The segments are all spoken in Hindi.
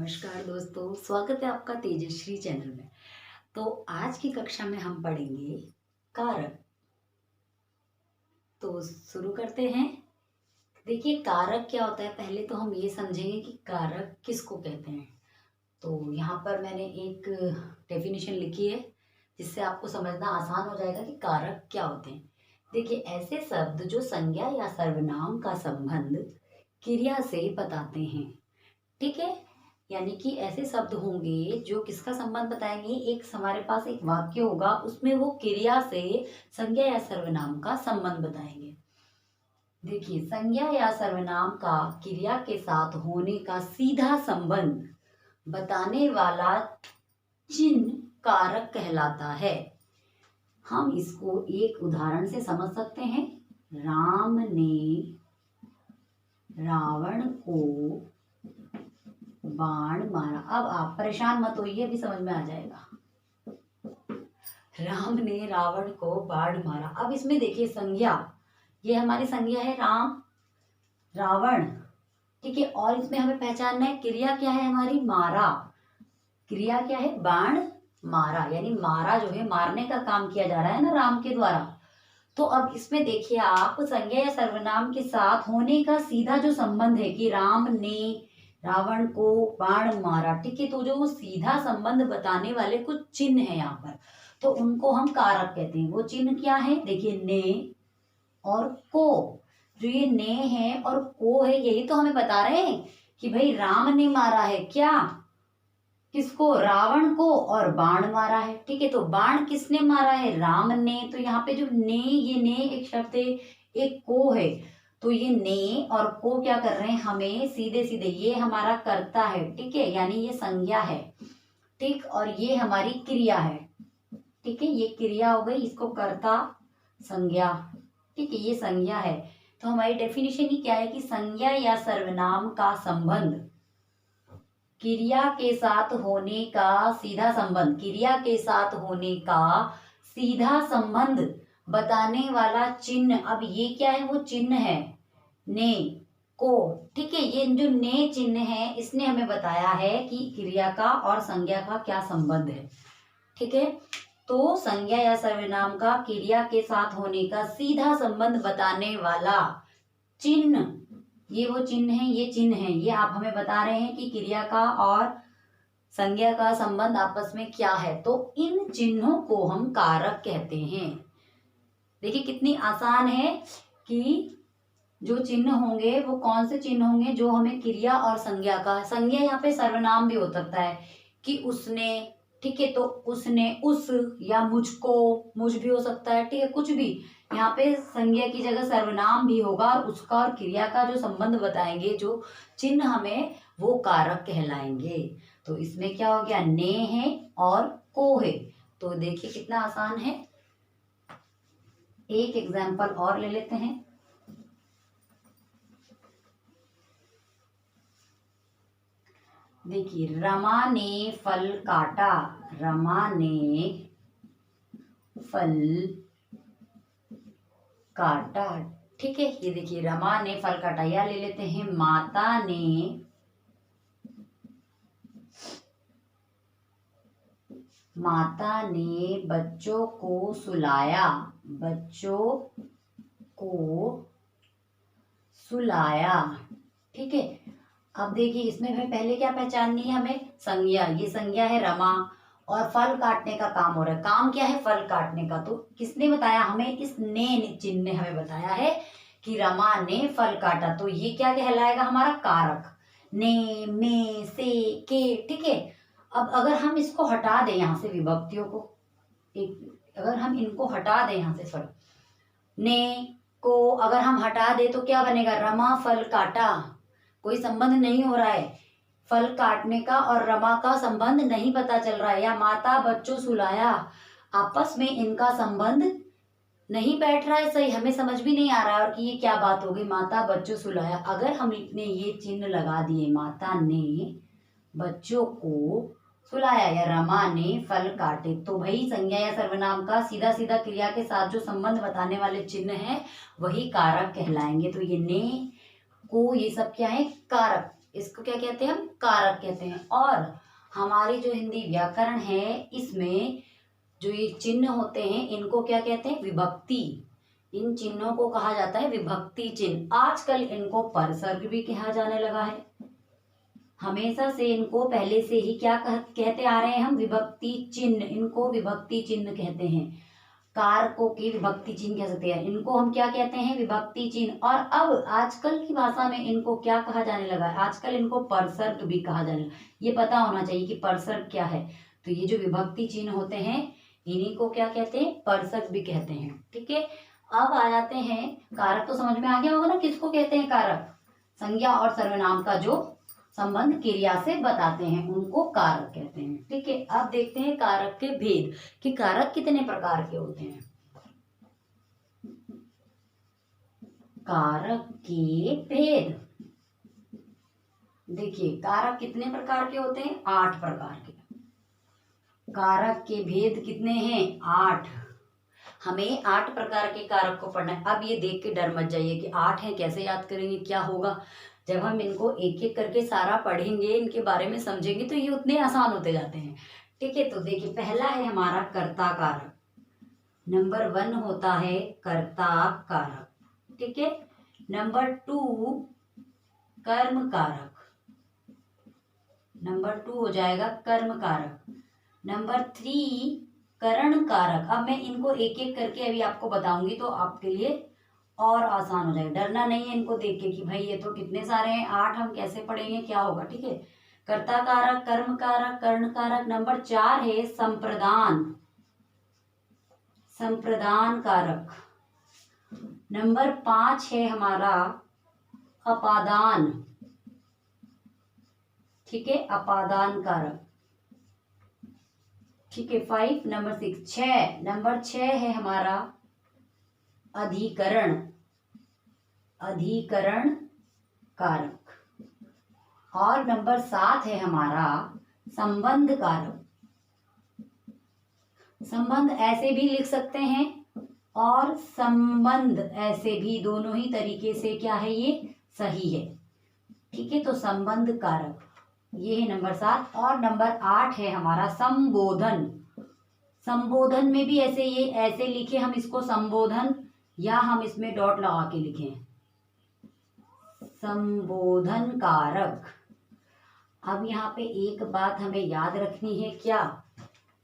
नमस्कार दोस्तों, स्वागत है आपका तेजश्री चैनल में। तो आज की कक्षा में हम पढ़ेंगे कारक। तो शुरू करते हैं। देखिए कारक क्या होता है, पहले तो हम ये समझेंगे कि कारक किसको कहते हैं। तो यहाँ पर मैंने एक डेफिनेशन लिखी है जिससे आपको समझना आसान हो जाएगा कि कारक क्या होते हैं। देखिए ऐसे शब्द जो संज्ञा या सर्वनाम का संबंध क्रिया से बताते हैं, ठीक है। यानी कि ऐसे शब्द होंगे जो किसका संबंध बताएंगे। एक हमारे पास एक वाक्य होगा, उसमें वो क्रिया से संज्ञा या सर्वनाम का संबंध बताएंगे। देखिए संज्ञा या सर्वनाम का क्रिया के साथ होने का सीधा संबंध बताने वाला चिन्ह कारक कहलाता है। हम इसको एक उदाहरण से समझ सकते हैं। राम ने रावण को बाण मारा। अब आप परेशान मत होइए, भी समझ में आ जाएगा। राम ने रावण को बाण मारा। अब इसमें देखिए संज्ञा, ये हमारी संज्ञा है राम, रावण, ठीक है। और इसमें हमें पहचानना है क्रिया क्या है हमारी, मारा। क्रिया क्या है, बाण मारा, यानी मारा जो है मारने का काम किया जा रहा है ना राम के द्वारा। तो अब इसमें देखिए आप संज्ञा या सर्वनाम के साथ होने का सीधा जो संबंध है कि राम ने रावण को बाण मारा, ठीक है। तो जो वो सीधा संबंध बताने वाले कुछ चिन्ह है यहाँ पर, तो उनको हम कारक कहते हैं। वो चिन्ह क्या है, देखिए ने और को। जो ये ने है और को है, यही तो हमें बता रहे हैं कि भाई राम ने मारा है क्या, किसको, रावण को, और बाण मारा है, ठीक है। तो बाण किसने मारा है, राम ने। तो यहाँ पे जो ने, ये ने एक शब्द है, एक को है। तो ये ने और को क्या कर रहे हैं, हमें सीधे सीधे, ये हमारा कर्ता है, ठीक है, यानी ये संज्ञा है, ठीक। और ये हमारी क्रिया है, ठीक है। ये क्रिया हो गई, इसको कर्ता संज्ञा, ठीक है, ये संज्ञा है। तो हमारी डेफिनेशन ही क्या है कि संज्ञा या सर्वनाम का संबंध क्रिया के साथ होने का सीधा संबंध, क्रिया के साथ होने का सीधा संबंध बताने वाला चिन्ह। अब ये क्या है, वो चिन्ह है ने को, ठीक है। ये जो ने चिन्ह है इसने हमें बताया है कि क्रिया का और संज्ञा का क्या संबंध है, ठीक है। तो संज्ञा या सर्वनाम का क्रिया के साथ होने का सीधा संबंध बताने वाला चिन्ह, ये वो चिन्ह है, ये चिन्ह है, ये आप हमें बता रहे हैं कि क्रिया का और संज्ञा का संबंध आपस में क्या है। तो इन चिन्हों को हम कारक कहते हैं। देखिए कितनी आसान है कि जो चिन्ह होंगे वो कौन से चिन्ह होंगे, जो हमें क्रिया और संज्ञा का, संज्ञा यहाँ पे सर्वनाम भी हो सकता है कि उसने, ठीक है। तो उसने, उस, या मुझको, मुझ भी हो सकता है, ठीक है, कुछ भी। यहाँ पे संज्ञा की जगह सर्वनाम भी होगा और उसका और क्रिया का जो संबंध बताएंगे, जो चिन्ह हमें, वो कारक कहलाएंगे। तो इसमें क्या हो गया, ने है और को है। तो देखिए कितना आसान है। एक एग्जाम्पल और ले लेते हैं। देखिए रमा ने फल काटा, रमा ने फल काटा, ठीक है। ये देखिए रमा ने फल काटा। या ले लेते हैं माता ने बच्चों को सुलाया, बच्चों को सुलाया, ठीक है। अब देखिए इसमें हमें पहले क्या पहचाननी है, हमें संज्ञा, ये संज्ञा है रमा, और फल काटने का काम हो रहा है। काम क्या है, फल काटने का। तो किसने बताया हमें, इस ने चिन्ह ने हमें बताया है कि रमा ने फल काटा। तो ये क्या कहलाएगा, हमारा कारक, ने, में, से, के, ठीक है। अब अगर हम इसको हटा दें यहाँ से, विभक्तियों को, एक अगर हम इनको हटा दें यहाँ से, सॉरी, ने को अगर हम हटा दें तो क्या बनेगा, रमा फल काटा, कोई संबंध नहीं हो रहा है, फल काटने का और रमा का संबंध नहीं पता चल रहा है। या माता बच्चों सुलाया, आपस में इनका संबंध नहीं बैठ रहा है, सही हमें समझ भी नहीं आ रहा है और कि ये क्या बात हो गई, माता बच्चों सुलाया। अगर हमने ये चिन्ह लगा दिए, माता ने बच्चों को सुलाया या रमा ने फल काटे, तो भाई संज्ञा या सर्वनाम का सीधा सीधा क्रिया के साथ जो संबंध बताने वाले चिन्ह हैं वही कारक कहलाएंगे। तो ये ने को, ये सब क्या है, कारक, इसको क्या कहते हैं हम, कारक कहते हैं। और हमारी जो हिंदी व्याकरण है इसमें जो ये चिन्ह होते हैं इनको क्या कहते हैं, विभक्ति। इन चिन्हों को कहा जाता है विभक्ति चिन्ह। आजकल इनको परसर्ग भी कहा जाने लगा है। हमेशा से इनको पहले से ही क्या कहते आ रहे हैं हम, विभक्ति चिन्ह। इनको विभक्ति चिन्ह कहते हैं। कारकों की विभक्ति चिन्ह कह सकते हैं इनको, हम क्या कहते हैं, विभक्ति चिन्ह। और अब आजकल की भाषा में इनको क्या कहा जाने लगा है, आजकल इनको परसर्ग भी कहा जाने लगा। ये पता होना चाहिए कि परसर्ग क्या है। तो ये जो विभक्ति चिन्ह होते हैं इन्हीं को क्या कहते हैं, परसर्ग भी कहते हैं। ठीक है, अब आ जाते हैं कारक। तो समझ में आ गया होगा ना किसको कहते हैं कारक, संज्ञा और सर्वनाम का जो संबंध क्रिया से बताते हैं उनको कारक कहते हैं। ठीक है, अब देखते हैं कारक के भेद कि कारक कितने प्रकार के होते हैं। कारक के भेद, देखिए कारक कितने प्रकार के होते हैं, 8 प्रकार के। कारक के भेद कितने हैं, 8। हमें 8 प्रकार के कारक को पढ़ना है। अब ये देख के डर मत जाइए कि 8 है, कैसे याद करेंगे, क्या होगा। जब हम इनको एक एक करके सारा पढ़ेंगे, इनके बारे में समझेंगे तो ये उतने आसान होते जाते हैं। ठीक है, तो देखिए पहला है हमारा कर्ता कारक। नंबर 1 होता है कर्ता कारक। ठीक है, नंबर 2 कर्म कारक। नंबर 2 हो जाएगा कर्म कारक। नंबर 3 करण कारक। अब मैं इनको एक एक करके अभी आपको बताऊंगी तो आपके लिए और आसान हो जाएगा। डरना नहीं है इनको देख के कि भाई ये तो कितने सारे हैं, 8 हम कैसे पढ़ेंगे, क्या होगा। ठीक है, कर्ता कारक, कर्म कारक, कर्ण कारक। नंबर 4 है संप्रदान, संप्रदान कारक। नंबर 5 है हमारा अपादान। ठीक है, अपादान कारक। ठीक है, 5। नंबर 6 नंबर 6 है हमारा अधिकरण, अधिकरण कारक। और नंबर 7 है हमारा संबंध कारक। संबंध ऐसे भी लिख सकते हैं और संबंध ऐसे भी, दोनों ही तरीके से क्या है ये सही है। ठीक है, तो संबंध कारक ये है नंबर 7। और नंबर 8 है हमारा संबोधन। संबोधन में भी ऐसे, ये ऐसे लिखे हम इसको संबोधन, या हम इसमें डॉट लगा के लिखें संबोधन कारक। अब यहाँ पे एक बात हमें याद रखनी है, क्या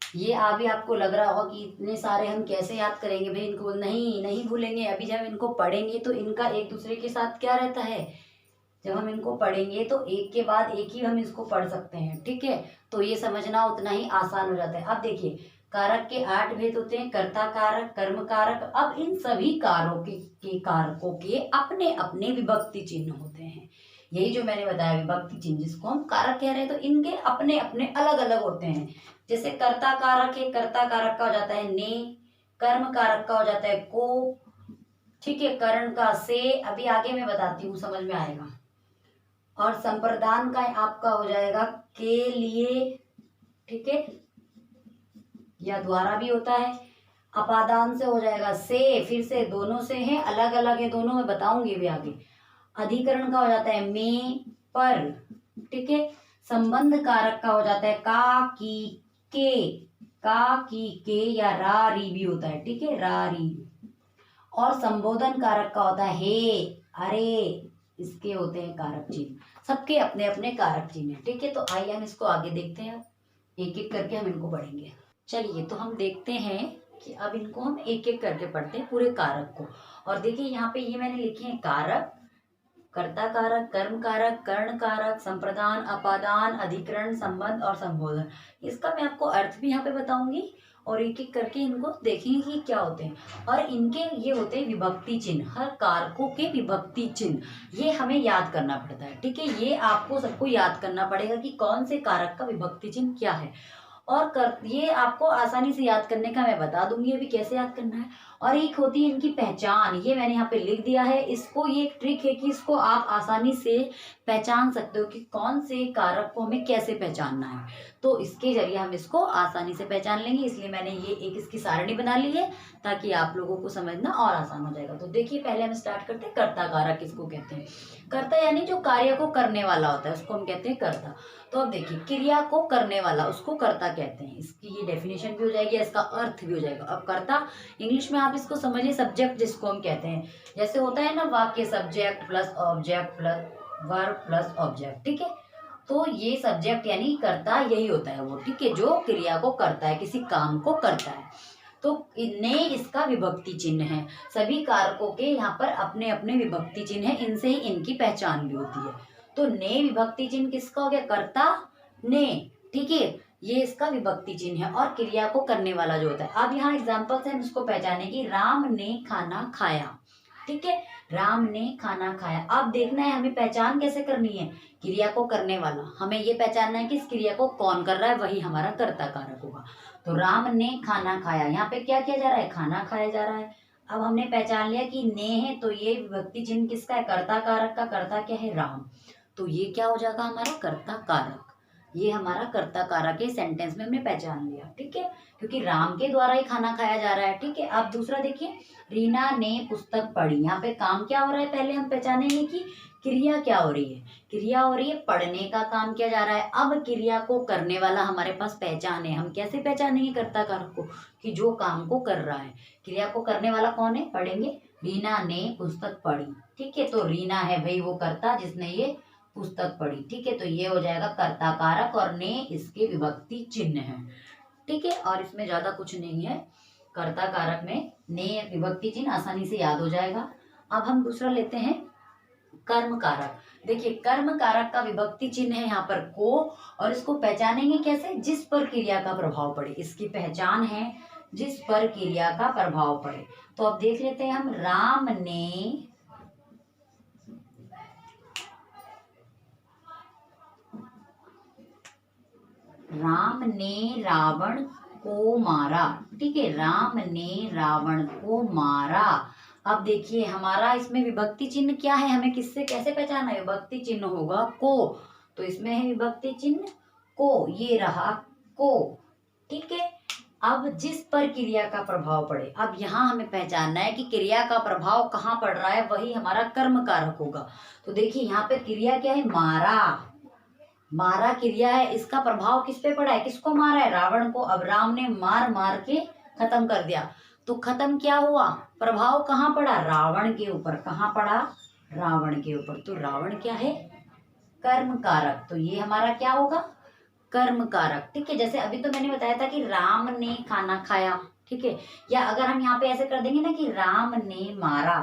ये अभी आपको लग रहा होगा कि इतने सारे हम कैसे याद करेंगे भाई इनको, नहीं भूलेंगे। अभी जब इनको पढ़ेंगे तो इनका एक दूसरे के साथ क्या रहता है, जब हम इनको पढ़ेंगे तो एक के बाद एक ही हम इसको पढ़ सकते हैं। ठीक है, तो ये समझना उतना ही आसान हो जाता है। अब देखिए कारक के 8 भेद होते हैं, कर्ता कारक, कर्म कारक। अब इन सभी कारकों के अपने अपने विभक्ति चिन्ह होते हैं। यही जो मैंने बताया विभक्ति चिन्ह जिसको हम कारक कह रहे हैं, तो इनके अपने अपने अलग अलग होते हैं। जैसे कर्ता कारक है, कर्ता कारक का हो जाता है ने, कर्म कारक का हो जाता है को। ठीक है, करण का से, अभी आगे मैं बताती हूँ समझ में आएगा। और संप्रदान का आपका हो जाएगा के लिए। ठीक है, या द्वारा भी होता है। अपादान से हो जाएगा से, फिर से दोनों से हैं, अलग अलग है दोनों, मैं बताऊंगी भी आगे। अधिकरण का हो जाता है में, पर। ठीक है, संबंध कारक का हो जाता है का की के, का की के, या रा री भी होता है। ठीक है, रा री। और संबोधन कारक का होता है हे, अरे, इसके होते हैं कारक चिन्ह। सबके अपने अपने कारक चिन्ह है। ठीक है, तो आइए हम इसको आगे देखते हैं, एक एक करके हम इनको पढ़ेंगे। चलिए तो हम देखते हैं कि अब इनको हम एक एक करके पढ़ते हैं पूरे कारक को। और देखिए यहाँ पे ये मैंने लिखे हैं कारक, कर्ता कारक, कर्म कारक, कर्ण कारक, संप्रदान, अपादान, अधिकरण, संबंध और संबोधन। इसका मैं आपको अर्थ भी यहाँ पे बताऊंगी और एक एक करके इनको देखेंगे कि क्या होते हैं। और इनके ये होते हैं विभक्ति चिन्ह, हर कारकों के विभक्ति चिन्ह, ये हमें याद करना पड़ता है। ठीक है, ये आपको सबको याद करना पड़ेगा कि कौन से कारक का विभक्ति चिन्ह क्या है। और कर ये आपको आसानी से याद करने का मैं बता दूंगी अभी कैसे याद करना है। और एक होती है इनकी पहचान, ये मैंने यहाँ पे लिख दिया है इसको। ये एक ट्रिक है कि इसको आप आसानी से पहचान सकते हो कि कौन से कारक को हमें कैसे पहचानना है। तो इसके जरिए हम इसको आसानी से पहचान लेंगे, इसलिए मैंने ये एक इसकी सारणी बना ली है ताकि आप लोगों को समझना और आसान हो जाएगा। तो देखिए पहले हम स्टार्ट करते हैं, कर्ता कारक किसको कहते हैं। कर्ता यानी जो कार्य को करने वाला होता है उसको हम कहते हैं कर्ता। तो अब देखिए क्रिया को करने वाला उसको कर्ता कहते हैं। इसकी ये डेफिनेशन भी हो जाएगी, इसका अर्थ भी हो जाएगा। अब कर्ता इंग्लिश में आप इसको समझिए सब्जेक्ट जिसको हम कहते हैं। जैसे होता है ना वाक्य, subject plus object plus verb plus object, ठीक है। तो ये सब्जेक्ट यानी कर्ता यही होता है वो, ठीक है, जो क्रिया को करता है, किसी काम को करता है। तो ने इसका विभक्ति चिन्ह है। सभी कारकों के यहाँ पर अपने अपने विभक्ति चिन्ह है, इनसे ही इनकी पहचान भी होती है। तो ने विभक्ति चिन्ह किसका हो गया, कर्ता ने, ठीक है, ये इसका विभक्ति चिन्ह है। और क्रिया को करने वाला जो होता है। अब यहाँ एग्जाम्पल से हम इसको पहचाने की, राम ने खाना खाया, ठीक है, राम ने खाना खाया। अब देखना है हमें पहचान कैसे करनी है, क्रिया को करने वाला हमें ये पहचानना है कि इस क्रिया को कौन कर रहा है, वही हमारा कर्ता कारक होगा। तो राम ने खाना खाया, यहाँ पे क्या किया जा रहा है, खाना खाया जा रहा है। अब हमने पहचान लिया कि ने है, तो ये विभक्ति चिन्ह किसका है, कर्ता कारक का। कर्ता क्या है, राम। तो ये क्या हो जाएगा हमारा कर्ता कारक। ये हमारा कर्ता कारक है, सेंटेंस में हमने पहचान लिया, ठीक है, क्योंकि राम के द्वारा ही खाना खाया जा रहा है, ठीक है। अब दूसरा देखिए, रीना ने पुस्तक पढ़ी। यहाँ पे काम क्या हो रहा है, पहले हम पहचानेंगे कि क्रिया क्या हो रही है। क्रिया हो रही है, पढ़ने का काम किया जा रहा है। अब क्रिया को करने वाला हमारे पास पहचान है। हम कैसे पहचानेंगे कर्ता कारक को, कि जो काम को कर रहा है। क्रिया को करने वाला कौन है, पढ़ेंगे, रीना ने पुस्तक पढ़ी, ठीक है। तो रीना है भाई वो कर्ता जिसने ये पुस्तक पढ़ी, ठीक है। तो ये हो जाएगा कर्ता कारक और ने इसके विभक्ति चिन्ह है, ठीक है। और इसमें ज्यादा कुछ नहीं है, कर्ता कारक में ने विभक्ति चिन्ह आसानी से याद हो जाएगा। अब हम दूसरा लेते हैं कर्म कारक। देखिए कर्म कारक का विभक्ति चिन्ह है यहाँ पर को, और इसको पहचानेंगे कैसे, जिस पर क्रिया का प्रभाव पड़े। इसकी पहचान है जिस पर क्रिया का प्रभाव पड़े। तो अब देख लेते हैं हम, राम ने रावण को मारा, ठीक है, राम ने रावण को मारा। अब देखिए हमारा इसमें विभक्ति चिन्ह क्या है, हमें किससे कैसे पहचाना है, विभक्ति चिन्ह होगा को। तो इसमें है विभक्ति चिन्ह को, ये रहा को, ठीक है। अब जिस पर क्रिया का प्रभाव पड़े, अब यहाँ हमें पहचानना है कि क्रिया का प्रभाव कहाँ पड़ रहा है, वही हमारा कर्म कारक होगा। तो देखिए यहाँ पे क्रिया क्या है, मारा, मारा क्रिया है, इसका प्रभाव किस पे पड़ा है, किसको मारा है, रावण को। अब राम ने मार मार के खत्म कर दिया, तो खत्म क्या हुआ, प्रभाव कहाँ पड़ा, रावण के ऊपर। कहाँ पड़ा, रावण के ऊपर। तो रावण क्या है, कर्म कारक। तो ये हमारा क्या होगा, कर्म कारक, ठीक है। जैसे अभी तो मैंने बताया था कि राम ने खाना खाया, ठीक है। या अगर हम यहाँ पे ऐसे कर देंगे ना कि राम ने मारा,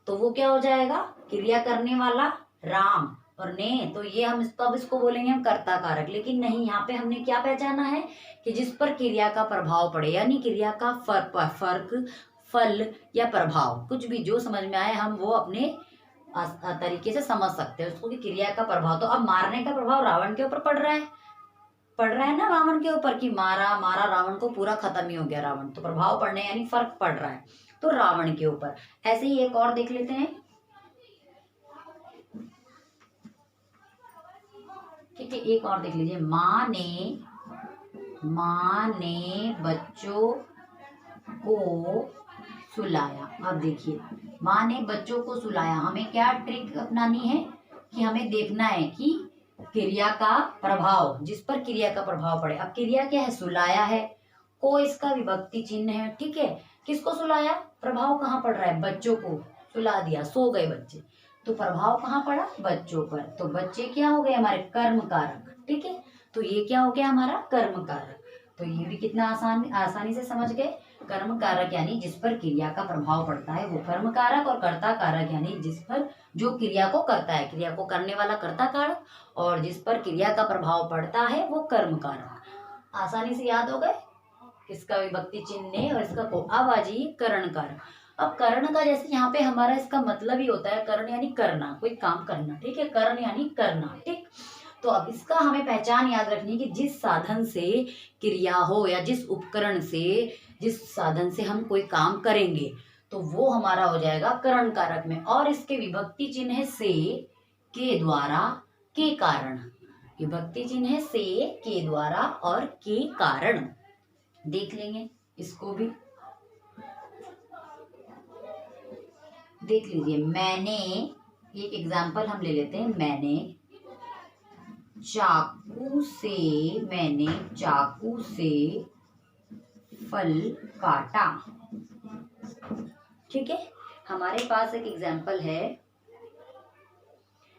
तो वो क्या हो जाएगा, क्रिया करने वाला राम और ने, तो ये हम तब इसको बोलेंगे हम कर्ता कारक। लेकिन नहीं, यहाँ पे हमने क्या पहचाना है कि जिस पर क्रिया का प्रभाव पड़े, यानी क्रिया का फर्क, फल या प्रभाव, कुछ भी जो समझ में आए हम वो अपने तरीके से समझ सकते हैं उसको, कि क्रिया का प्रभाव। तो अब मारने का प्रभाव रावण के ऊपर पड़ रहा है ना, रावण के ऊपर, कि मारा मारा रावण को, पूरा खत्म ही हो गया रावण। तो प्रभाव पड़ने यानी फर्क पड़ रहा है, तो रावण के ऊपर। ऐसे ही एक और देख लेते हैं, ठीक है, एक और देख लीजिए, माँ ने बच्चों को सुलाया। अब देखिए माँ ने बच्चों को सुलाया, हमें क्या ट्रिक अपनानी है कि हमें देखना है कि क्रिया का प्रभाव, जिस पर क्रिया का प्रभाव पड़े। अब क्रिया क्या है, सुलाया है, को इसका विभक्ति चिन्ह है, ठीक है। किसको सुलाया, प्रभाव कहाँ पड़ रहा है, बच्चों को सुला दिया, सो गए बच्चे, तो प्रभाव कहाँ पड़ा, बच्चों पर। तो बच्चे क्या हो गए, हमारे कर्म कारक, ठीक है। तो ये क्या हो गया, हमारा कर्म कारक। तो ये भी कितना आसानी से समझ गए। कर्म कारक यानी जिस पर क्रिया का प्रभाव पड़ता है वो कर्म कारक, और कर्ता कारक यानी जिस पर जो क्रिया को करता है, क्रिया को करने वाला कर्ता कारक, और जिस पर क्रिया का प्रभाव पड़ता है वो कर्म कारक। आसानी से याद हो गए, किसका विभक्ति चिन्ह ने और इसका को। अब आ जाइए करण कारक। अब कर्ण का जैसे यहाँ पे हमारा इसका मतलब ही होता है, कर्ण यानी करना, कोई काम करना, ठीक है, कर्ण यानी करना, ठीक। तो अब इसका हमें पहचान याद रखनी है कि जिस साधन से क्रिया हो या जिस उपकरण से, जिस साधन से हम कोई काम करेंगे तो वो हमारा हो जाएगा करण कारक में। और इसके विभक्ति चिन्ह है से, के द्वारा, के कारण। विभक्ति चिन्ह है से, के द्वारा और के कारण। देख लेंगे इसको भी, देख लीजिए। मैंने, एक एग्जाम्पल हम ले लेते हैं। मैंने चाकू से फल काटा। ठीक है, हमारे पास एक एग्जाम्पल है,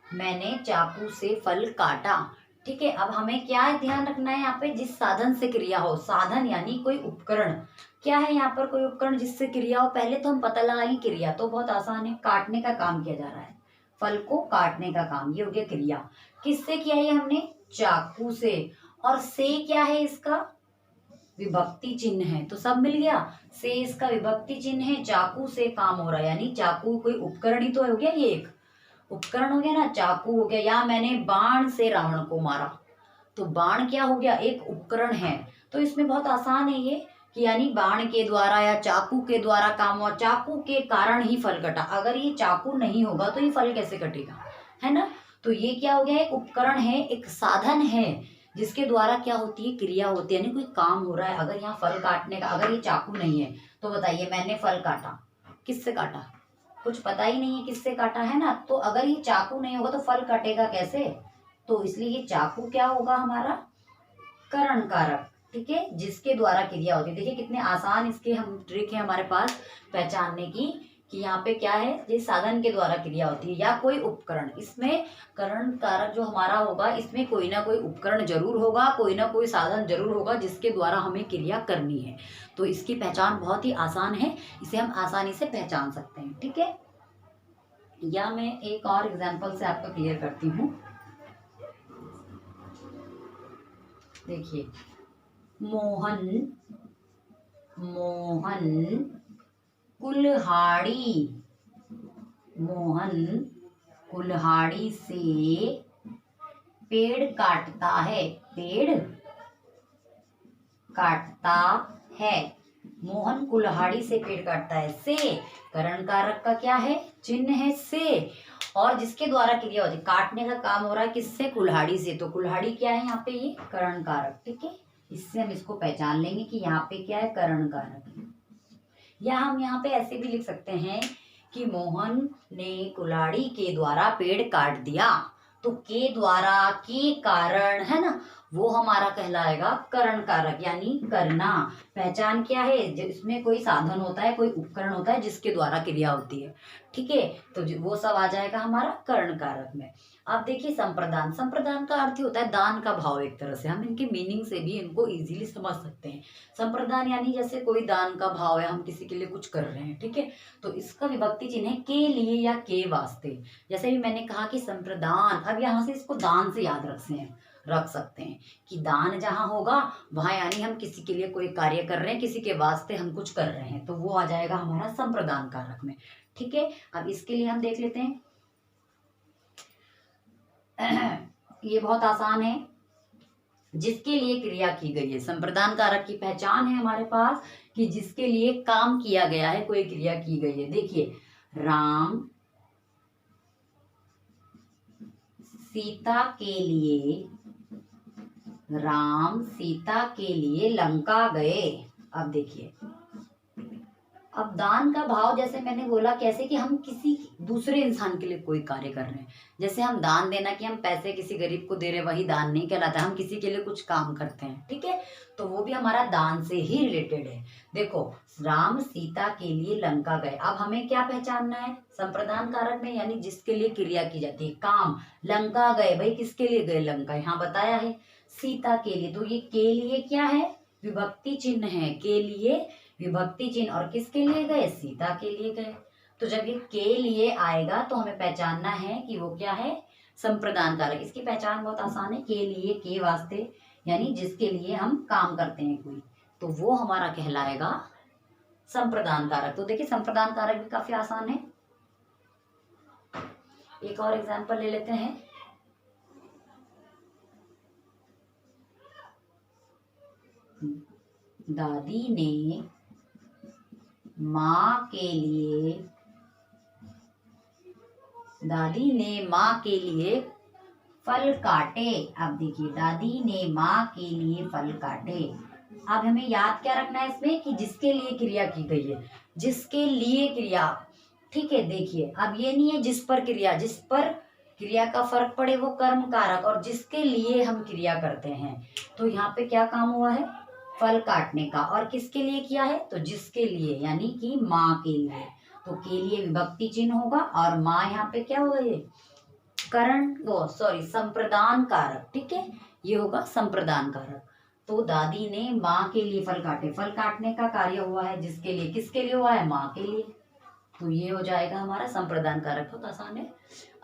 मैंने चाकू से फल काटा। ठीक है, अब हमें क्या ध्यान रखना है यहाँ पे, जिस साधन से क्रिया हो। साधन यानी कोई उपकरण। क्या है यहाँ पर, कोई उपकरण जिससे क्रिया हो। पहले तो हम पता लगाएंगे क्रिया, तो बहुत आसान है, काटने का काम किया जा रहा है, फल को काटने का काम, ये हो गया क्रिया। किससे किया है हमने, चाकू से। और से क्या है, इसका विभक्ति चिन्ह है, तो सब मिल गया। से इसका विभक्ति चिन्ह है, चाकू से काम हो रहा है, यानी चाकू कोई उपकरण ही तो हो गया, ये एक उपकरण हो गया ना, चाकू हो गया। या मैंने बाण से रावण को मारा, तो बाण क्या हो गया, एक उपकरण है। तो इसमें बहुत आसान है ये, कि यानी बाण के द्वारा या चाकू के द्वारा काम हुआ, चाकू के कारण ही फल कटा। अगर ये चाकू नहीं होगा तो ये फल कैसे कटेगा, है ना। तो ये क्या हो गया, एक उपकरण है, एक साधन है, जिसके द्वारा क्या होती है, क्रिया होती है, यानी कोई काम हो रहा है। अगर यहाँ फल काटने का, अगर ये चाकू नहीं है तो बताइए, मैंने फल काटा, किससे काटा, कुछ पता ही नहीं है किससे काटा, है ना। तो अगर ये चाकू नहीं होगा तो फल कटेगा कैसे, तो इसलिए ये चाकू क्या होगा हमारा, करण कारक। ठीक है, जिसके द्वारा क्रिया होती है। देखिए कितने आसान इसके हम ट्रिक है हमारे पास पहचानने की, कि यहाँ पे क्या है, जिस साधन के द्वारा क्रिया होती है या कोई उपकरण। इसमें करण कारक जो हमारा होगा, इसमें कोई ना कोई उपकरण जरूर होगा, कोई ना कोई साधन जरूर होगा जिसके द्वारा हमें क्रिया करनी है। तो इसकी पहचान बहुत ही आसान है, इसे हम आसानी से पहचान सकते हैं। ठीक है, या मैं एक और एग्जाम्पल से आपको क्लियर करती हूँ। देखिए, मोहन कुल्हाड़ी से पेड़ काटता है, मोहन कुल्हाड़ी से पेड़ काटता है। से करण कारक का क्या है, चिन्ह है से, और जिसके द्वारा क्रिया होती है, काटने का काम हो रहा है किससे, कुल्हाड़ी से। तो कुल्हाड़ी क्या है यहाँ पे, ये करण कारक। ठीक है, इससे हम इसको पहचान लेंगे कि यहाँ पे क्या है, करण कारक। या हम यहाँ पे ऐसे भी लिख सकते हैं कि मोहन ने कुल्हाड़ी के द्वारा पेड़ काट दिया। तो के द्वारा, के कारण, है ना, वो हमारा कहलाएगा करण कारक, यानी करना। पहचान क्या है, जिसमें कोई साधन होता है, कोई उपकरण होता है जिसके द्वारा क्रिया होती है। ठीक है, तो वो सब आ जाएगा हमारा करण कारक में। अब देखिए संप्रदान, संप्रदान का अर्थ होता है दान का भाव। एक तरह से हम इनके मीनिंग से भी इनको इजीली समझ सकते हैं। संप्रदान यानी जैसे कोई दान का भाव है, हम किसी के लिए कुछ कर रहे हैं। ठीक है, तो इसका विभक्ति चिन्ह है के लिए या के वास्ते। जैसे भी मैंने कहा कि संप्रदान, अब यहाँ से इसको दान से याद रख सकते हैं कि दान जहां होगा वहां, यानी हम किसी के लिए कोई कार्य कर रहे हैं, किसी के वास्ते हम कुछ कर रहे हैं, तो वो आ जाएगा हमारा संप्रदान कारक में। ठीक है, अब इसके लिए हम देख लेते हैं। ये बहुत आसान है, जिसके लिए क्रिया की गई है। संप्रदान कारक की पहचान है हमारे पास कि जिसके लिए काम किया गया है, कोई क्रिया की गई है। देखिए, राम सीता के लिए लंका गए। अब देखिए, अब दान का भाव जैसे मैंने बोला, कैसे कि हम किसी दूसरे इंसान के लिए कोई कार्य कर रहे हैं। जैसे हम दान देना, कि हम पैसे किसी गरीब को दे रहे, वही दान नहीं कहलाता, हम किसी के लिए कुछ काम करते हैं। ठीक है, तो वो भी हमारा दान से ही रिलेटेड है। देखो, राम सीता के लिए लंका गए। अब हमें क्या पहचानना है, संप्रदान कारक में, यानी जिसके लिए क्रिया की जाती है, काम। लंका गए, भाई किसके लिए गए लंका, यहाँ बताया है सीता के लिए। तो ये के लिए क्या है, विभक्ति चिन्ह है, के लिए विभक्ति चिन्ह, और किसके लिए गए, सीता के लिए गए। तो जब ये के लिए आएगा तो हमें पहचानना है कि वो क्या है, संप्रदान कारक। इसकी पहचान बहुत आसान है, के लिए, के वास्ते, यानी जिसके लिए हम काम करते हैं कोई, तो वो हमारा कहलाएगा संप्रदान कारक। तो देखिए संप्रदान कारक भी काफी आसान है। एक और एग्जाम्पल ले लेते हैं। दादी ने माँ के लिए फल काटे। अब देखिए, दादी ने माँ के लिए फल काटे। अब हमें याद क्या रखना है इसमें कि जिसके लिए क्रिया की गई है, जिसके लिए क्रिया। ठीक है, देखिए अब ये नहीं है जिस पर क्रिया का फर्क पड़े वो कर्म कारक, और जिसके लिए हम क्रिया करते हैं। तो यहाँ पे क्या काम हुआ है, फल काटने का। और किसके लिए किया है, तो जिसके लिए, यानी कि माँ के लिए। तो के लिए विभक्ति चिन्ह होगा, और माँ यहाँ पे क्या होगा, ये संप्रदान कारक। ठीक है, ये होगा संप्रदान कारक। तो दादी ने माँ के लिए फल काटे। फल काटने का कार्य हुआ है जिसके लिए, किसके लिए हुआ है, माँ के लिए। तो ये हो जाएगा हमारा संप्रदान कारक। बहुत आसान है।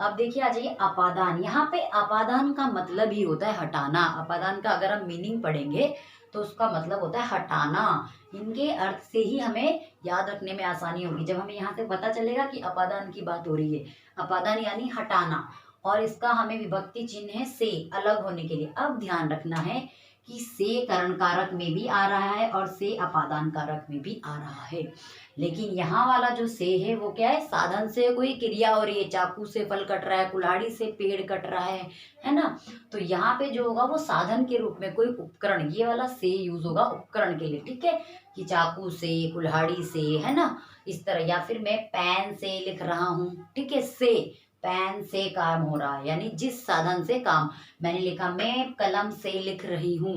अब देखिए आ जाइए अपादान। यहाँ पे अपादान का मतलब ही होता है हटाना। अपादान का अगर हम मीनिंग पढ़ेंगे तो उसका मतलब होता है हटाना। इनके अर्थ से ही हमें याद रखने में आसानी होगी। जब हमें यहाँ से पता चलेगा कि अपादान की बात हो रही है, अपादान यानी हटाना, और इसका हमें विभक्ति चिन्ह है से, अलग होने के लिए। अब ध्यान रखना है कि से करण कारक में भी आ रहा है और से अपादान कारक में भी आ रहा है। लेकिन यहाँ वाला जो से है वो क्या है, साधन से कोई क्रिया हो रही है। चाकू से फल कट रहा है, कुल्हाड़ी से पेड़ कट रहा है ना। तो यहाँ पे जो होगा वो साधन के रूप में कोई उपकरण, ये वाला से यूज होगा उपकरण के लिए। ठीक है, कि चाकू से, कुल्हाड़ी से, है ना, इस तरह। या फिर मैं पेन से लिख रहा हूँ, ठीक है, से पेन से काम हो रहा है, यानी जिस साधन से काम। मैंने लिखा मैं कलम से लिख रही हूँ।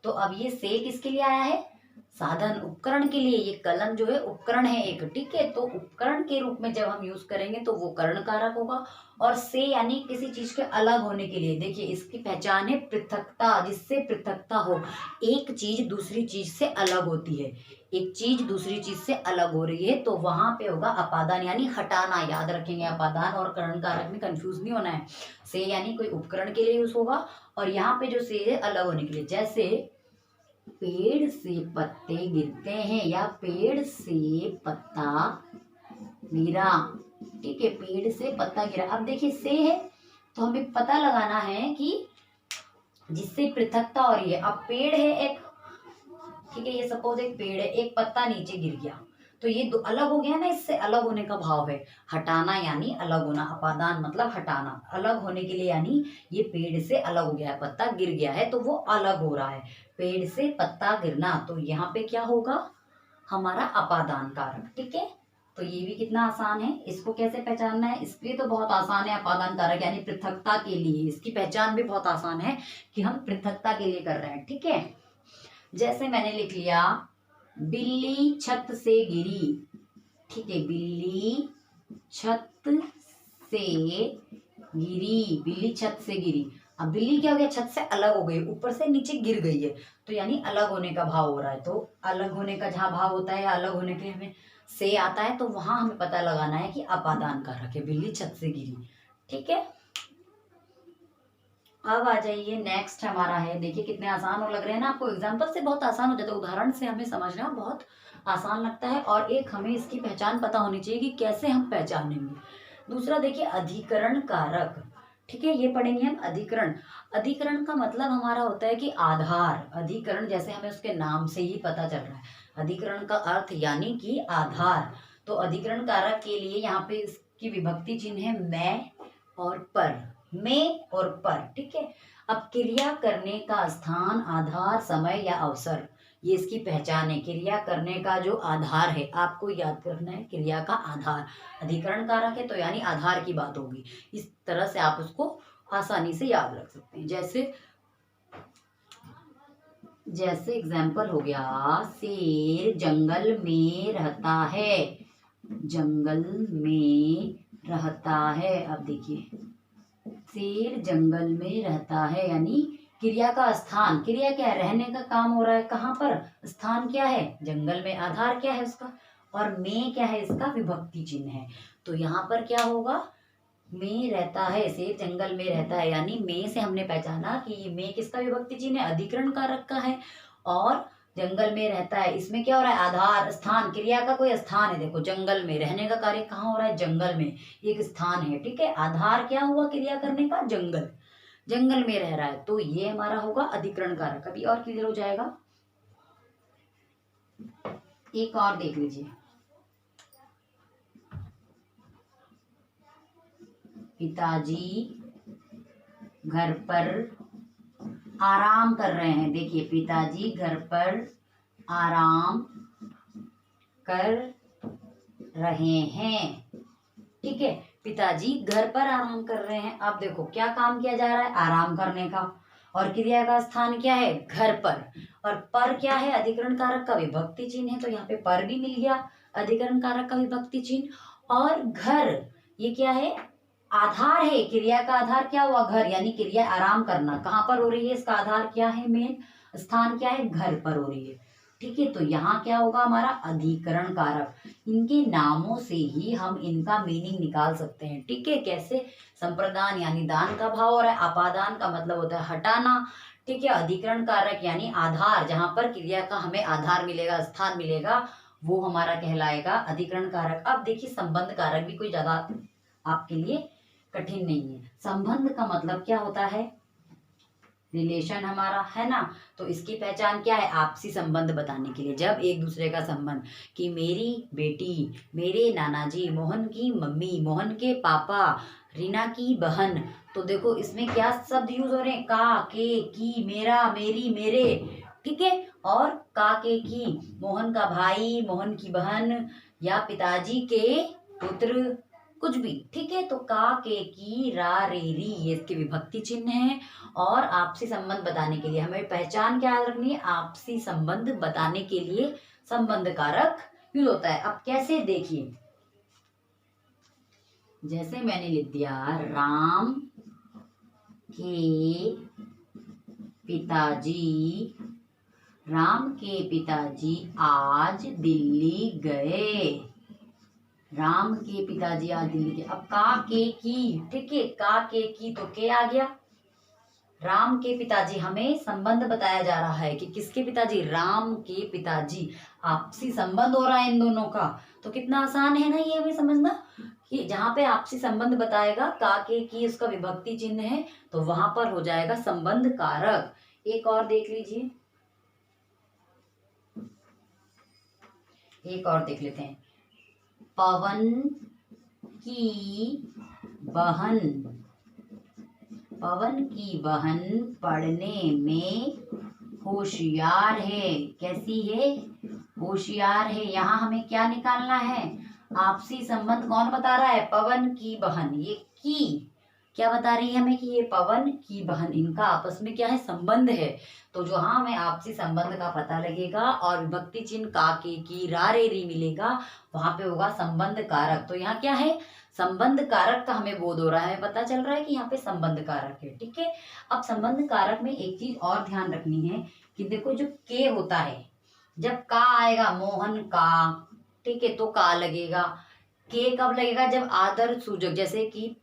तो अब ये से किसके लिए आया है, साधन उपकरण के लिए। ये कलम जो है उपकरण है एक। ठीक है, तो उपकरण के रूप में जब हम यूज करेंगे तो वो करण कारक होगा। और से यानी किसी चीज के अलग होने के लिए। देखिए इसकी पहचान है पृथकता, जिससे पृथकता हो। एक चीज दूसरी चीज से अलग होती है, एक चीज दूसरी चीज से अलग हो रही है, तो वहां पे होगा अपादान यानी हटाना। याद रखेंगे, अपादान और करण कारक में कंफ्यूज नहीं होना है। से यानी कोई उपकरण के लिए यूज होगा, और यहाँ पे जो से है अलग होने के लिए। जैसे पेड़ से पत्ते गिरते हैं, या पेड़ से पत्ता गिरा। ठीक है, पेड़ से पत्ता गिरा। अब देखिए से है तो हमें पता लगाना है कि जिससे पृथकता हो रही है। अब पेड़ है एक, ठीक है, ये सपोज एक पेड़ है, एक पत्ता नीचे गिर गया, तो ये दो अलग हो गया ना, इससे अलग होने का भाव है। हटाना यानी अलग होना, अपादान मतलब हटाना, अलग होने के लिए। यानी ये पेड़ से अलग हो गया है, पत्ता गिर गया है तो वो अलग हो रहा है। पेड़ से पत्ता गिरना, तो यहाँ पे क्या होगा, हमारा अपादान कारक। ठीक है, तो ये भी कितना आसान है। इसको कैसे पहचानना है, इसके लिए तो बहुत आसान है। अपादान कारक यानी पृथकता के लिए, इसकी पहचान भी बहुत आसान है कि हम पृथकता के लिए कर रहे हैं। ठीक है, जैसे मैंने लिख लिया बिल्ली छत से गिरी। ठीक है, बिल्ली छत से गिरी, बिल्ली छत से गिरी। अब बिल्ली क्या हो गया, छत से अलग हो गई, ऊपर से नीचे गिर गई है, तो यानी अलग होने का भाव हो रहा है। तो अलग होने का जहाँ भाव होता है, या अलग होने के लिए हमें से आता है, तो वहां हमें पता लगाना है कि अपादान कारक है, बिल्ली छत से गिरी। ठीक है, अब आ जाइए नेक्स्ट हमारा है। देखिए कितने आसान हो लग रहे हैं ना आपको, एग्जाम्पल से बहुत आसान हो जाता है, उदाहरण से हमें समझना बहुत आसान लगता है। और एक हमें इसकी पहचान पता होनी चाहिए कि कैसे हम पहचानेंगे। दूसरा देखिए अधिकरण कारक। ठीक है, ये पढ़ेंगे हम अधिकरण। अधिकरण का मतलब हमारा होता है कि आधार। अधिकरण जैसे हमें उसके नाम से ही पता चल रहा है, अधिकरण का अर्थ यानी कि आधार। तो अधिकरण कारक के लिए यहाँ पे इसकी विभक्ति चिन्ह है मैं और पर, में और पर। ठीक है, अब क्रिया करने का स्थान, आधार, समय या अवसर, ये इसकी पहचान है। क्रिया करने का जो आधार है, आपको याद करना है, क्रिया का आधार। अधिकरण कारक है तो यानी आधार की बात होगी। इस तरह से आप उसको आसानी से याद रख सकते हैं। जैसे एग्जाम्पल हो गया, शेर जंगल में रहता है, जंगल में रहता है। अब देखिए शेर जंगल में रहता है, यानी क्रिया का स्थान, क्रिया क्या है, रहने का काम हो रहा है कहाँ पर, स्थान क्या है, जंगल में। आधार क्या है उसका, और में क्या है, इसका विभक्ति चिन्ह है। तो यहाँ पर क्या होगा, में रहता है, शेर जंगल में रहता है, यानी में से हमने पहचाना कि ये में किसका विभक्ति चिन्ह है, अधिकरण कारक का है। और जंगल में रहता है, इसमें क्या हो रहा है, आधार, स्थान, क्रिया का कोई स्थान है। देखो जंगल में, रहने का कार्य कहाँ हो रहा है, जंगल में, एक स्थान है। ठीक है, आधार क्या हुआ क्रिया करने का, जंगल में रह रहा है, तो ये हमारा होगा अधिकरण कारक। अभी और क्लियर हो जाएगा। एक और देख लीजिए, पिताजी घर पर आराम कर रहे हैं। देखिए, पिताजी घर पर आराम कर रहे हैं। ठीक है, पिताजी घर पर आराम कर रहे हैं। अब देखो क्या काम किया जा रहा है, आराम करने का, और क्रिया का स्थान क्या है, घर पर। और पर क्या है, अधिकरण कारक का विभक्ति चिन्ह है, तो यहाँ पे पर भी मिल गया, अधिकरण कारक का विभक्ति चिन्ह। और घर, ये क्या है, आधार है, क्रिया का आधार क्या हुआ, घर, यानी क्रिया आराम करना कहाँ पर हो रही है, इसका आधार क्या है, मेन स्थान क्या है, घर पर हो रही है। ठीक है, तो यहाँ क्या होगा हमारा, अधिकरण कारक। इनके नामों से ही हम इनका मीनिंग निकाल सकते हैं। ठीक है, कैसे, संप्रदान यानी दान का भाव हो रहा है, अपादान का मतलब होता है हटाना। ठीक है, अधिकरण कारक यानी आधार, जहां पर क्रिया का हमें आधार मिलेगा, स्थान मिलेगा, वो हमारा कहलाएगा अधिकरण कारक। अब देखिए, संबंध कारक भी कोई ज्यादा आपके लिए कठिन नहीं है। संबंध का मतलब क्या होता है, रिलेशन हमारा, है ना। तो इसकी पहचान क्या है, आपसी संबंध बताने के लिए, जब एक दूसरे का संबंध, कि मेरी बेटी, मेरे नाना जी, मोहन की मम्मी, मोहन के पापा, रीना की बहन। तो देखो इसमें क्या शब्द यूज हो रहे हैं, का, के, की, मेरा, मेरी, मेरे। ठीक है, और का, के, की, मोहन का भाई, मोहन की बहन, या पिताजी के पुत्र, कुछ भी। ठीक है, तो का, के, की, रा, रे, री, ये इसके विभक्ति चिन्ह है। और आपसी संबंध बताने के लिए हमें पहचान क्या याद रखनी है, आपसी संबंध बताने के लिए संबंध कारक यूज होता है। अब कैसे, देखिए, जैसे मैंने लिख दिया, राम के पिताजी, राम के पिताजी आज दिल्ली गए। राम के पिताजी आज दिल्ली गए। अब का, के, की, ठीक है, का, के, की, तो के आ गया। राम के पिताजी, हमें संबंध बताया जा रहा है कि किसके पिताजी, राम के पिताजी, आपसी संबंध हो रहा है इन दोनों का। तो कितना आसान है ना ये हमें समझना, कि जहां पे आपसी संबंध बताएगा, का, के, की उसका विभक्ति चिन्ह है, तो वहां पर हो जाएगा संबंध कारक। एक और देख लीजिए, एक और देख लेते हैं, पवन की बहन, पवन की बहन पढ़ने में होशियार है। कैसी है, होशियार है। यहाँ हमें क्या निकालना है, आपसी संबंध कौन बता रहा है, पवन की बहन। ये की क्या बता रही है हमें, कि ये पवन की बहन, इनका आपस में क्या है, संबंध है। तो जो हाँ हमें आपसी संबंध का पता लगेगा और विभक्ति चिन्ह का, के, की, रा, रे, री मिलेगा, वहां पे होगा संबंध कारक। तो यहाँ क्या है, संबंध कारक का हमें बोध हो रहा है, पता चल रहा है कि यहाँ पे संबंध कारक है। ठीक है, अब संबंध कारक में एक चीज और ध्यान रखनी है, कि देखो जो के होता है, जब का आएगा, मोहन का, ठीक है, तो का लगेगा। के कब लगेगा, जब आदर सूचक, जैसे कि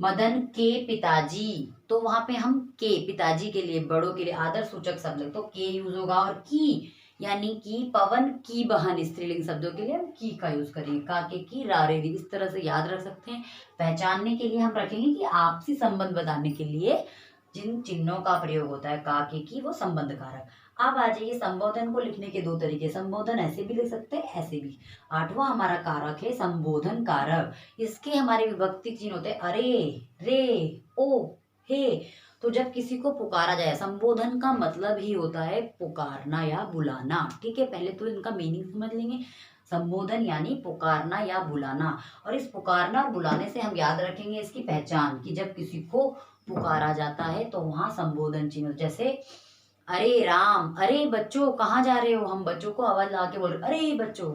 मदन के पिताजी, तो वहां पे हम के, पिताजी के लिए, बड़ों के लिए आदर सूचक शब्द, तो के यूज होगा। और की यानी कि पवन की बहन, स्त्रीलिंग शब्दों के लिए हम की का यूज करेंगे, का, के, की, रा, रे, री, इस तरह से याद रख सकते हैं। पहचानने के लिए हम रखेंगे कि आपसी संबंध बताने के लिए जिन चिन्हों का प्रयोग होता है, का, के, की, वो संबंध कारक। अब आ जाइए, संबोधन को लिखने के दो तरीके, संबोधन ऐसे भी लिख सकते हैं, ऐसे भी। आठवां हमारा कारक है संबोधन कारक। इसके हमारे विभक्ति चिन्ह होते हैं अरे, रे, ओ, हे। तो जब किसी को पुकारा जाए, संबोधन का मतलब ही होता है पुकारना या बुलाना। ठीक है, पहले तो इनका मीनिंग समझ लेंगे। संबोधन यानी पुकारना या बुलाना, और इस पुकारना और बुलाने से हम याद रखेंगे इसकी पहचान, कि जब किसी को पुकारा जाता है तो वहां संबोधन चिन्ह, जैसे अरे राम, अरे बच्चों कहाँ जा रहे हो, हम बच्चों को आवाज लगा के बोल रहे अरे बच्चों।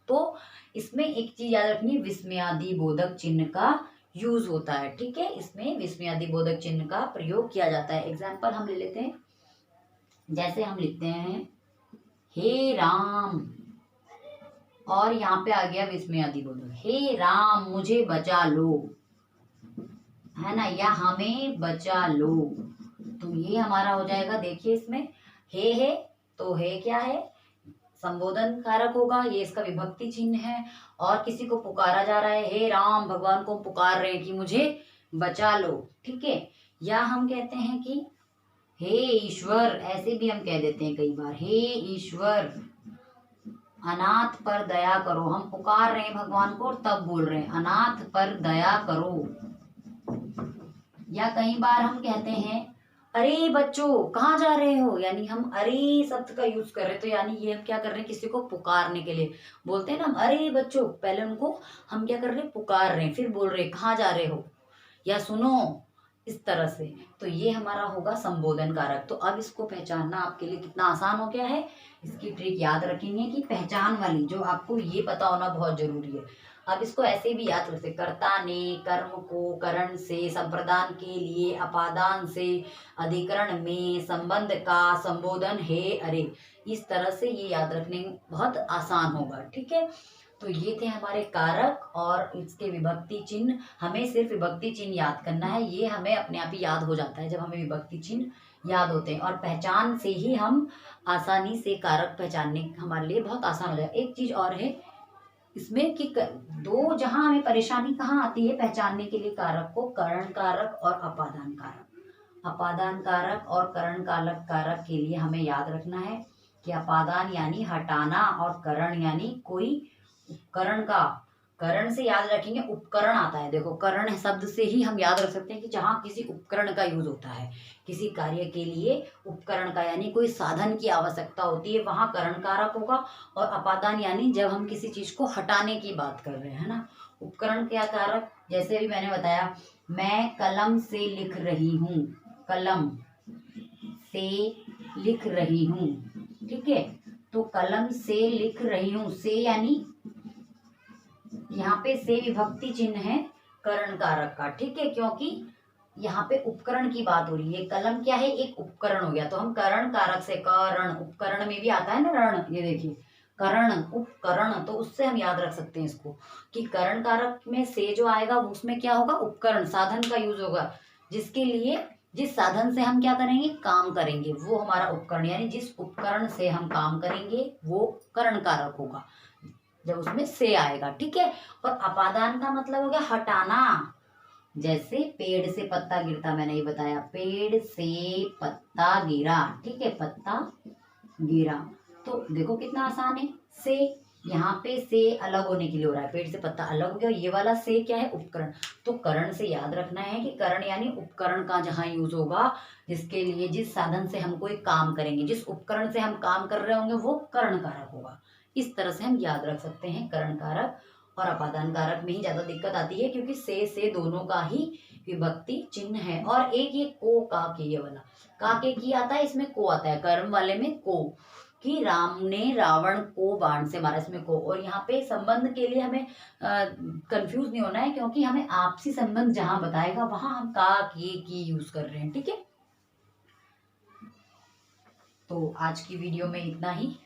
तो इसमें एक चीज याद रखनी, विस्मयादि बोधक चिन्ह का यूज होता है। ठीक है, इसमें विस्मयादि बोधक चिन्ह का प्रयोग किया जाता है। एग्जाम्पल हम ले लेते हैं, जैसे हम लिखते हैं हे राम, और यहाँ पे आ गया विस्मयादि बोधक, हे राम मुझे बचा लो, है ना, या हमें बचा लो। तो ये हमारा हो जाएगा, देखिए इसमें हे है, तो हे क्या है, संबोधन कारक होगा, ये इसका विभक्ति चिन्ह है। और किसी को पुकारा जा रहा है, हे राम, भगवान को पुकार रहे हैं कि मुझे बचा लो। ठीक है, या हम कहते हैं कि हे ईश्वर, ऐसे भी हम कह देते हैं कई बार, हे ईश्वर, अनाथ पर दया करो, हम पुकार रहे हैं भगवान को और तब बोल रहे हैं अनाथ पर दया करो। या कई बार हम कहते हैं अरे बच्चों कहाँ जा रहे हो, यानी हम अरे शब्द का यूज कर रहे हैं, तो यानी ये हम क्या कर रहे हैं, किसी को पुकारने के लिए बोलते हैं ना हम अरे बच्चों, पहले उनको हम क्या कर रहे हैं, पुकार रहे हैं, फिर बोल रहे हैं कहाँ जा रहे हो या सुनो, इस तरह से। तो ये हमारा होगा संबोधन कारक। तो अब इसको पहचानना आपके लिए कितना आसान हो गया है। इसकी ट्रिक याद रखेंगे कि पहचान वाली जो आपको ये पता होना बहुत जरूरी है। अब इसको ऐसे भी याद रखते, कर्ता ने, कर्म को, करण से, संप्रदान के लिए, अपादान से, अधिकरण में, संबंध का, संबोधन है, अरे, इस तरह से ये याद रखने में बहुत आसान होगा। ठीक है, तो ये थे हमारे कारक और इसके विभक्ति चिन्ह। हमें सिर्फ विभक्ति चिन्ह याद करना है, ये हमें अपने आप ही याद हो जाता है जब हमें विभक्ति चिन्ह याद होते हैं, और पहचान से ही हम आसानी से कारक पहचानने हमारे लिए बहुत आसान हो जाए। एक चीज और है इसमें कि दो जहां हमें परेशानी कहाँ आती है पहचानने के लिए कारक को, करण कारक और अपादान कारक। अपादान कारक और करण कारक के लिए हमें याद रखना है कि अपादान यानी हटाना और करण यानी कोई उपकरण का, करण से याद रखेंगे उपकरण आता है, देखो करण शब्द से ही हम याद रख सकते हैं कि जहाँ किसी उपकरण का यूज होता है, किसी कार्य के लिए उपकरण का यानी कोई साधन की आवश्यकता होती है, वहां करण कारक होगा। और अपादान यानी जब हम किसी चीज को हटाने की बात कर रहे हैं ना, उपकरण क्या कारक, जैसे भी मैंने बताया मैं कलम से लिख रही हूँ, कलम से लिख रही हूँ, ठीक है, तो कलम से लिख रही हूँ, से यानी यहाँ पे से विभक्ति चिन्ह है करण कारक का, ठीक है, क्योंकि यहाँ पे उपकरण की बात हो रही है, कलम क्या है, एक उपकरण हो गया, तो हम करण कारक से, करण उपकरण में भी आता है ना रण, ये देखिए करण उपकरण, तो उससे हम याद रख सकते हैं इसको कि करण कारक में से जो आएगा उसमें क्या होगा, उपकरण साधन का यूज होगा, जिसके लिए जिस साधन से हम क्या करेंगे, काम करेंगे, वो हमारा उपकरण, यानी जिस उपकरण से हम काम करेंगे वो करण कारक होगा जब उसमें से आएगा, ठीक है। और अपादान का मतलब हो गया हटाना, जैसे पेड़ से पत्ता गिरता, मैंने ये बताया पेड़ से पत्ता गिरा, ठीक है, पत्ता गिरा, तो देखो कितना आसान है, से यहाँ पे से अलग होने के लिए हो रहा है, पेड़ से पत्ता अलग हो गया, ये वाला से क्या है, उपकरण, तो करण से याद रखना है कि करण यानी उपकरण का जहाँ यूज होगा, जिसके लिए जिस साधन से हम कोई काम करेंगे, जिस उपकरण से हम काम कर रहे होंगे वो करण कारक होगा। इस तरह से हम याद रख सकते हैं करण कारक, और अपादान कारक में ही ज्यादा दिक्कत आती है क्योंकि से दोनों का ही विभक्ति चिन्ह है। और एक ये को का के, ये वाला का के की आता है, इसमें को आता है, कर्म वाले में को, कि राम ने रावण को बाण से मारा, इसमें को। और यहाँ पे संबंध के लिए हमें कंफ्यूज नहीं होना है, क्योंकि हमें आपसी संबंध जहां बताएगा वहां हम का के की यूज कर रहे हैं, ठीक है। तो आज की वीडियो में इतना ही,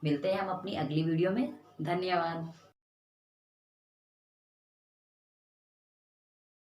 मिलते हैं हम अपनी अगली वीडियो में, धन्यवाद।